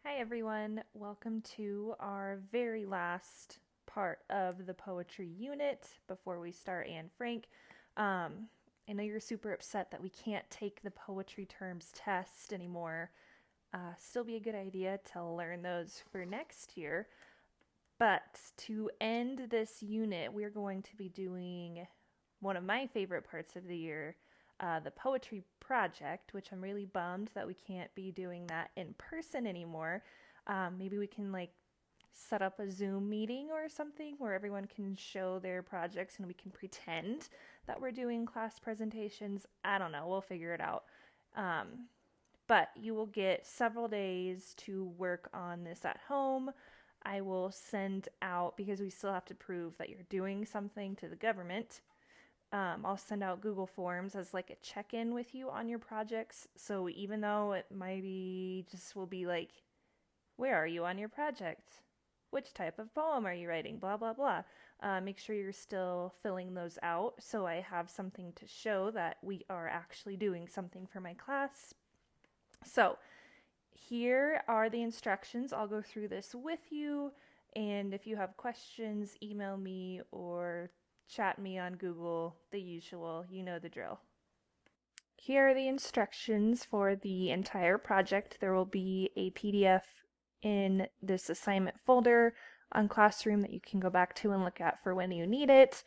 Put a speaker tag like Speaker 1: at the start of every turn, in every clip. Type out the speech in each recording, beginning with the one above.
Speaker 1: Hi everyone, welcome to our very last part of the poetry unit before we start Anne Frank. Um, I know you're super upset that we can't take the poetry terms test anymore. Still be a good idea to learn those for next year. But to end this unit, we're going to be doing one of my favorite parts of the year, the poetry project, which I'm really bummed that we can't be doing that in person anymore. Maybe we can set up a Zoom meeting or something where everyone can show their projects and we can pretend that we're doing class presentations. I don't know, we'll figure it out. Um, but you will get several days to work on this at home. I will send out, because we still have to prove that you're doing something to the government, I'll send out Google Forms as like a check in with you on your projects. So even though it might be just will be like, where are you on your project? Which type of poem are you writing? Blah, blah, blah. Make sure you're still filling those out so I have something to show that we are actually doing something for my class. So here are the instructions. I'll go through this with you. And if you have questions, email me or chat me on Google, the usual. You know the drill. Here are the instructions for the entire project. There will be a PDF in this assignment folder on Classroom that you can go back to and look at for when you need it.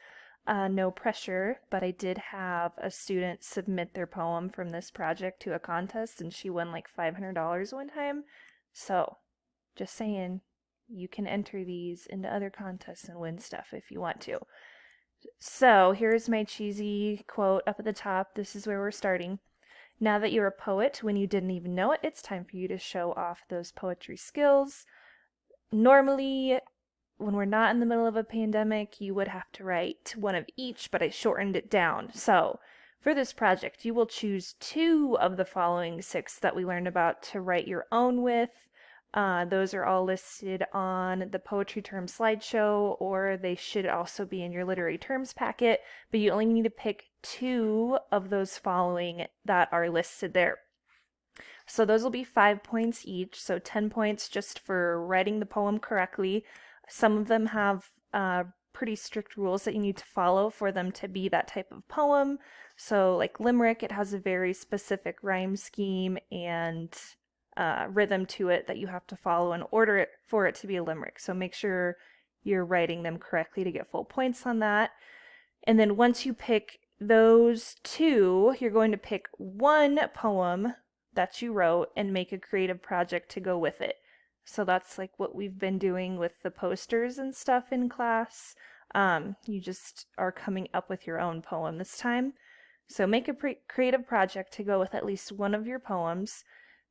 Speaker 1: No pressure, but I did have a student submit their poem from this project to a contest and she won like $500 one time. So, just saying, you can enter these into other contests and win stuff if you want to. So, here's my cheesy quote up at the top. This is where we're starting. Now that you're a poet, when you didn't even know it, it's time for you to show off those poetry skills. Normally, when we're not in the middle of a pandemic, you would have to write one of each, but I shortened it down. So, for this project, you will choose two of the following six that we learned about to write your own with. Those are all listed on the poetry terms slideshow, or they should also be in your literary terms packet, but you only need to pick two of those following that are listed there. So those will be 5 points each, so 10 points just for writing the poem correctly. Some of them have pretty strict rules that you need to follow for them to be that type of poem. So, like Limerick, it has a very specific rhyme scheme and rhythm to it that you have to follow in order for it to be a limerick. So, make sure you're writing them correctly to get full points on that. And then once you pick those two, you're going to pick one poem that you wrote and make a creative project to go with it. So that's like what we've been doing with the posters and stuff in class. You just are coming up with your own poem this time. So make a creative project to go with at least one of your poems.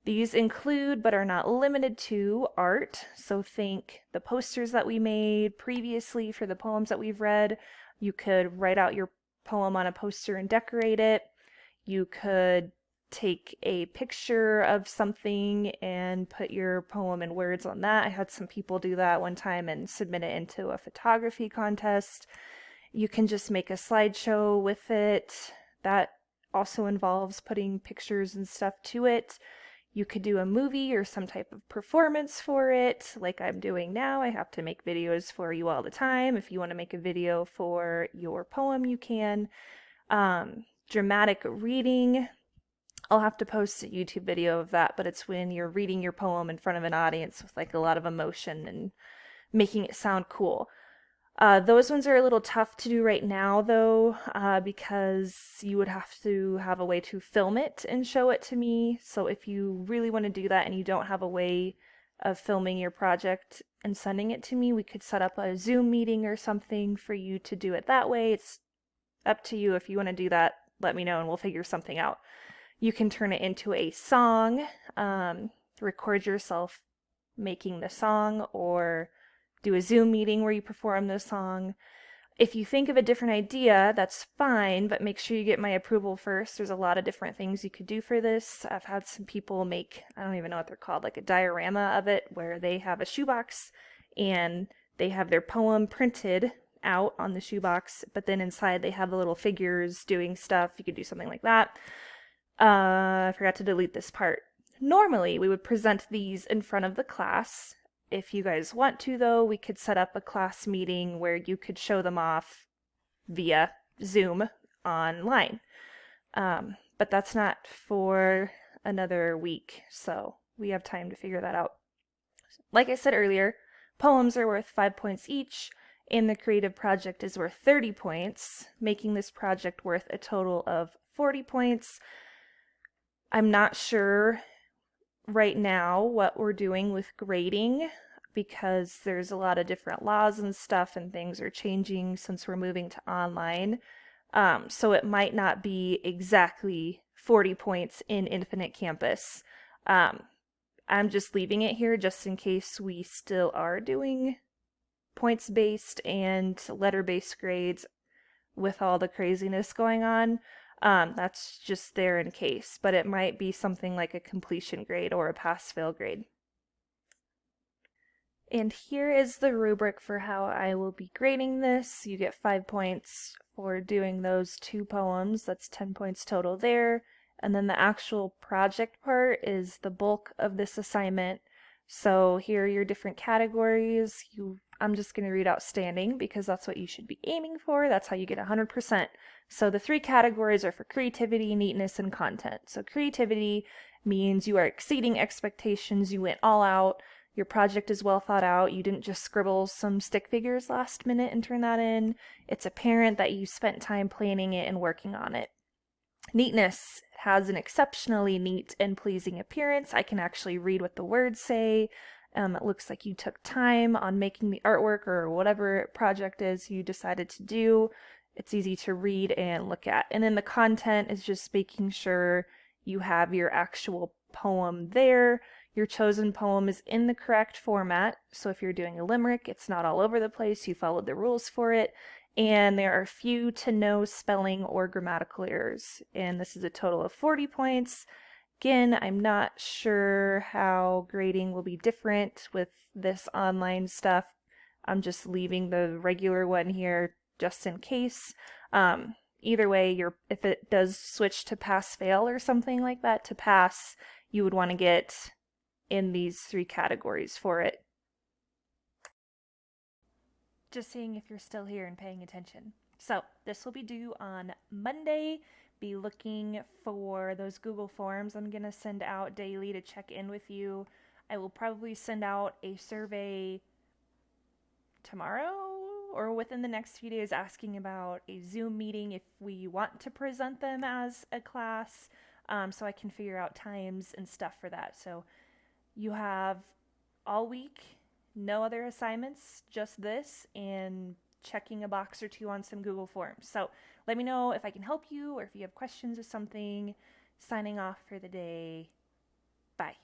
Speaker 1: These include, but are not limited to, art. So think the posters that we made previously for the poems that we've read. You could write out your poem on a poster and decorate it. You could take a picture of something and put your poem in words on that. I had some people do that one time and submit it into a photography contest. You can just make a slideshow with it. That also involves putting pictures and stuff to it. You could do a movie or some type of performance for it, like I'm doing now. I have to make videos for you all the time. If you want to make a video for your poem, you can. Dramatic reading, I'll have to post a YouTube video of that, but it's when you're reading your poem in front of an audience with like a lot of emotion and making it sound cool. Those ones are a little tough to do right now, though, because you would have to have a way to film it and show it to me. So if you really want to do that and you don't have a way of filming your project and sending it to me, we could set up a Zoom meeting or something for you to do it that way. It's up to you. If you want to do that, let me know and we'll figure something out. You can turn it into a song, record yourself making the song, or do a Zoom meeting where you perform the song. If you think of a different idea, that's fine, but make sure you get my approval first. There's a lot of different things you could do for this. I've had some people make, I don't even know what they're called, like a diorama of it, where they have a shoebox and they have their poem printed out on the shoebox, but then inside they have the little figures doing stuff. You could do something like that. I forgot to delete this part. Normally, we would present these in front of the class. If you guys want to, though, we could set up a class meeting where you could show them off via Zoom online. But that's not for another week, so we have time to figure that out. Like I said earlier, poems are worth 5 points each, and the creative project is worth 30 points, making this project worth a total of 40 points. I'm not sure right now what we're doing with grading because there's a lot of different laws and stuff, and things are changing since we're moving to online. So it might not be exactly 40 points in Infinite Campus. I'm just leaving it here just in case we still are doing points-based and letter-based grades with all the craziness going on. That's just there in case, but it might be something like a completion grade or a pass-fail grade. And here is the rubric for how I will be grading this. You get 5 points for doing those 2 poems. That's 10 points total there. And then the actual project part is the bulk of this assignment. So here are your different categories. I'm just going to read outstanding because that's what you should be aiming for. That's how you get 100%. So the 3 categories are for creativity, neatness, and content. So creativity means you are exceeding expectations. You went all out. Your project is well thought out. You didn't just scribble some stick figures last minute and turn that in. It's apparent that you spent time planning it and working on it. Neatness has an exceptionally neat and pleasing appearance. I can actually read what the words say. It looks like you took time on making the artwork or whatever project is you decided to do. It's easy to read and look at. And then the content is just making sure you have your actual poem there. Your chosen poem is in the correct format, so if you're doing a limerick, it's not all over the place, you followed the rules for it, and there are few to no spelling or grammatical errors, and this is a total of 40 points. Again, I'm not sure how grading will be different with this online stuff. I'm just leaving the regular one here just in case. Either way, if it does switch to pass-fail or something like that, to pass, you would want to get in these 3 categories for it. Just seeing if you're still here and paying attention. So this will be due on Monday. Be looking for those Google Forms I'm going to send out daily to check in with you. I will probably send out a survey tomorrow or within the next few days asking about a Zoom meeting if we want to present them as a class, so I can figure out times and stuff for that. So you have all week, no other assignments, just this, and checking a box or 2 on some Google Forms. So let me know if I can help you or if you have questions or something. Signing off for the day. Bye.